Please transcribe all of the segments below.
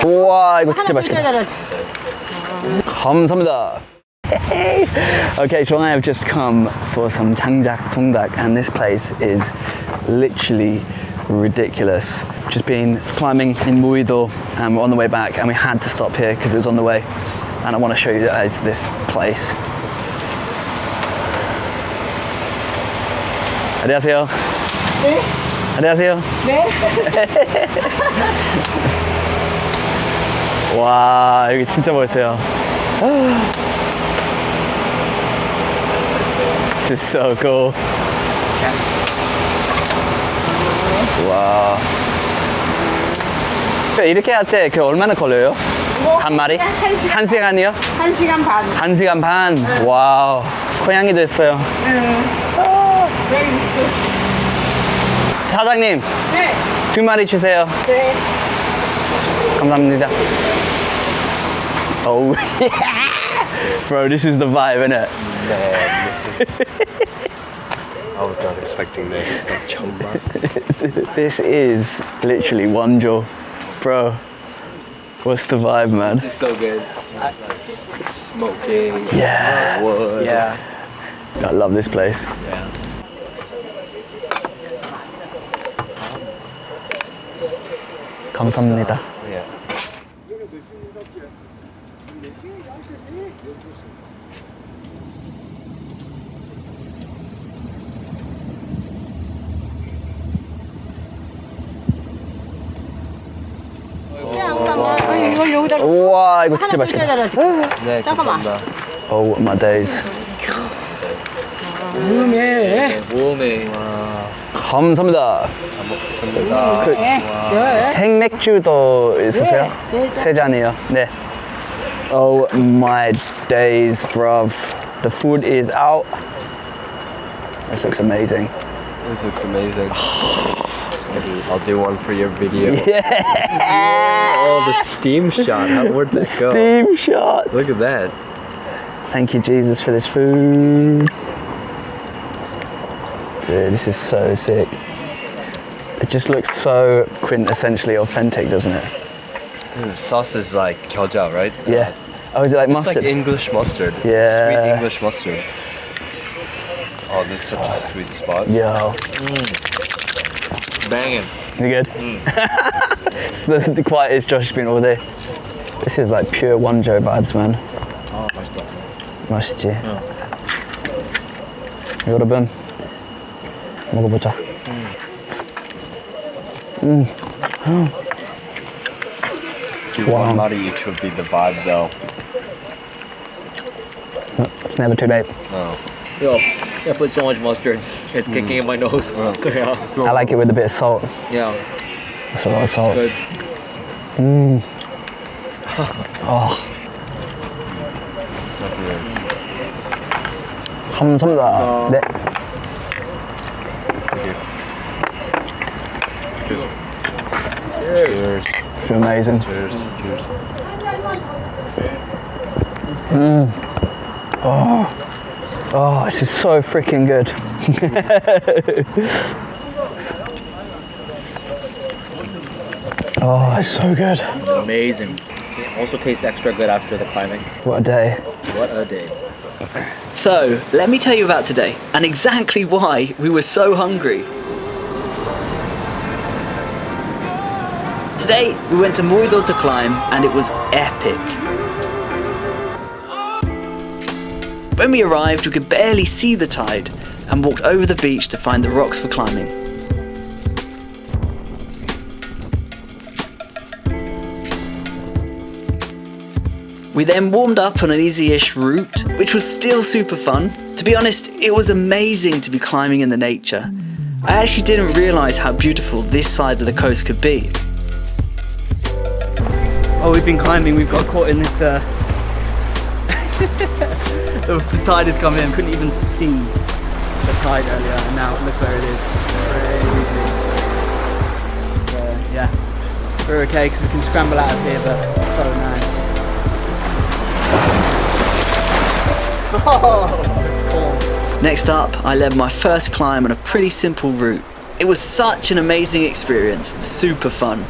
우와, 이거 진짜 맛있겠다. 감사합니다. Okay, so I have just come for some 장작 통닭, and this place is literally ridiculous. Just been climbing in Muuido, and we're on the way back, and we had to stop here because it was on the way, and I want to show you guys this place. 안녕하세요. 네. 안녕하세요. 네. 와, 여기 진짜 멋있어요. This is so cool. 와. 이렇게 할 때 그 얼마나 걸려요? 한 마리? 한 시간이요? 1시간 반. 1시간 반? 와우. 고양이도 있어요. 사장님, 네. 2마리 주세요. 네. 감사합니다. Oh, yeah! Bro, this is the vibe, isn't it? Man, this is... I was not expecting this. Like chomba. This is literally Wonjo. Bro, what's the vibe, man? This is so good. Smoking. Yeah. Wood. Yeah. I love this place. Yeah. 감사합니다. Yeah. 이걸 여기다. 우와, 이거 진짜 맛있겠다. 네, 잠깐만. 감사합니다. Oh my days. 모험에 감사합니다. 잘 먹습니다. 그 네. 생맥주도 있으세요? 네. 세 잔이요. 네. Oh my days, bruv. The food is out. This looks amazing. This looks amazing. I'll do one for your video. Yeah. Oh, the steam shot. Where'd that go? Steam shot. Look at that. Thank you, Jesus, for this food. Dude, this is so sick. It just looks so quintessentially authentic, doesn't it? The sauce is like gyeoja, right? Yeah. Oh, is it like It's mustard? like English mustard. Yeah. Sweet English mustard. Oh, this is such a sweet spot. Yo. Banging. Is it good? It's the quietest Josh has been all day. This is like pure Wonjo vibes, man. Oh, 맛있다. 맛있지? 여러분, 먹어보자. One mari each would be the vibe, though. It's never too late. Oh. Yo, I put so much mustard. It's kicking in my nose. Yeah. I like it with a bit of salt. Yeah. That's a lot of salt. Good. Oh. 감사합니다. 네. Cheers. Cheers. It's amazing. Cheers. Cheers. Oh, this is so freaking good. Oh, it's so good. Amazing. It also tastes extra good after the climbing. What a day. What a day. So, let me tell you about today and exactly why we were so hungry. Today, we went to Muuido to climb and it was epic. When we arrived, we could barely see the tide and walked over the beach to find the rocks for climbing. We then warmed up on an easy-ish route, which was still super fun. To be honest, it was amazing to be climbing in the nature. I actually didn't realise how beautiful this side of the coast could be. Oh, we've been climbing, we've got caught in this, the tide is coming in, couldn't even see the tide earlier, and now look where it is. Crazy. Yeah, we're okay because we can scramble out of here, but it's so nice. Next up, I led my first climb on a pretty simple route. It was such an amazing experience and super fun.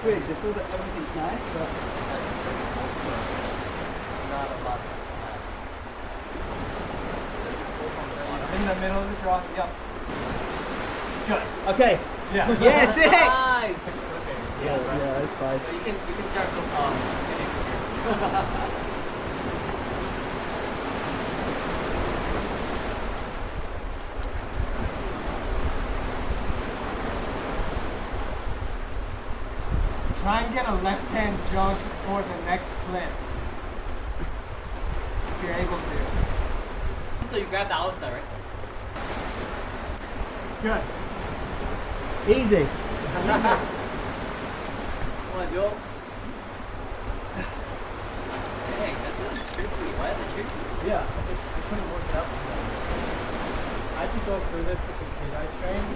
twigs. It feels like everything's nice, but not a lot. In the middle of the drop. Yep. Good. Okay. Yeah. Yes, it. Nice. Yeah, that's fine. You can start from Try and get a left-hand jump for the next clip. If you're able to. So you grab the outside, right? Good. Easy. Come on, Joe. Dang, that's tricky. Why is it tricky? Yeah, I couldn't work it out from there. I had to go through this with the kid I trained,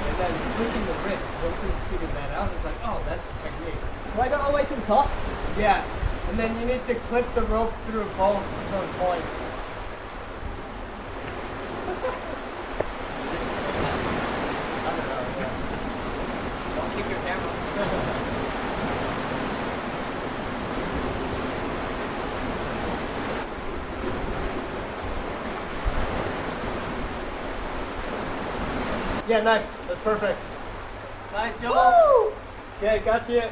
and then pushing the wrist, once we figured that out, it's like, oh, that's the technique. Do I go all the way to the top? Yeah, and then you need to clip the rope through both of those points. Don't kick your camera. Yeah, nice. That's perfect. Nice, Joe. Woo! Okay, got you.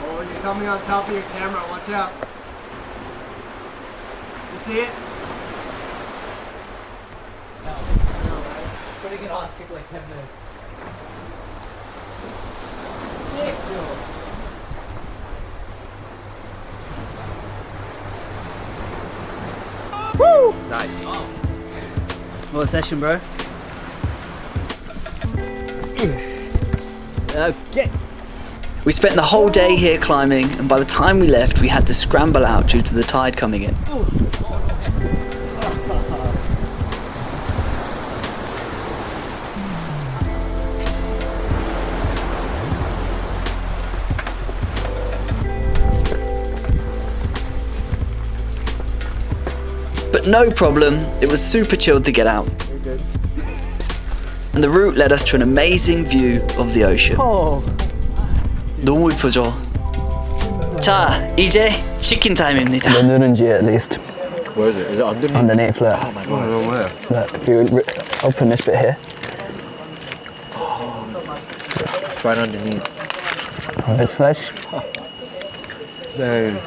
Oh, you're coming on top of your camera. Watch out. You see it? Putting it on took like 10 minutes. Nice. What a session, bro. Okay. We spent the whole day here climbing, and by the time we left, we had to scramble out due to the tide coming in. But no problem, it was super chilled to get out. And the route led us to an amazing view of the ocean. 너무 이쁘죠? 자, 이제 치킨 타임입니다. The 누룽지 at least. Where is it? Is it underneath? Underneath, look. Oh my god. Look, if you open this bit here. It's right underneath. Let's Dang.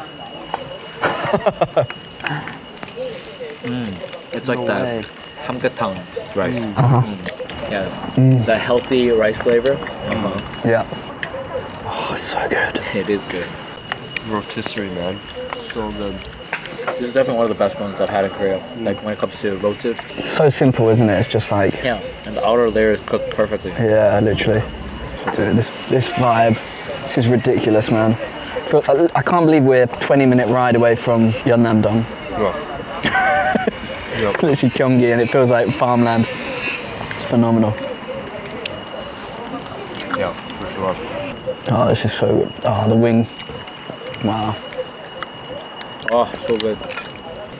It's like that samgyetang rice. Yeah, that healthy rice flavor. Yeah. Oh, it's so good. It is good. Rotisserie, man. So good. This is definitely one of the best ones I've had in Korea. Like when it comes to roasted. It's so simple, isn't it? It's just like, Yeah, and the outer layer is cooked perfectly. yeah, literally. Dude, this vibe, this is ridiculous, man. I can't believe we're 20-minute ride away from Yeonnam-dong. Literally Gyeonggi, and it feels like farmland. It's phenomenal. Yeah, for sure. Oh, this is so good. Oh, the wing. Wow. Oh, so good.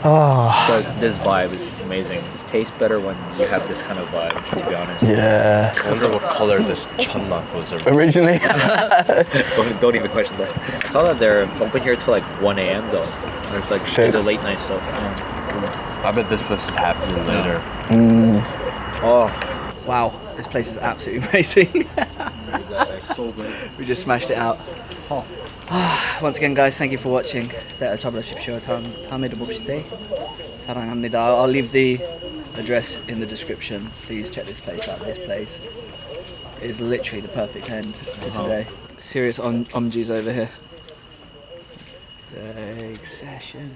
Oh, But this vibe is amazing. It tastes better when you have this kind of vibe, to be honest. yeah. I wonder what color this chunmak was. Originally. Don't even question that. I saw that they're open here till like 1 a.m. though. It's like Shit. the late night stuff. I bet this place is happening later. Oh, Wow, this place is absolutely amazing. so good. We just smashed it out. Once again, guys, thank you for watching. Stay at 잡으십시오. 다음에도 봅시다. 사랑합니다. I'll leave the address in the description. Please check this place out. This place is literally the perfect end to today. Serious omjis over here. Big session.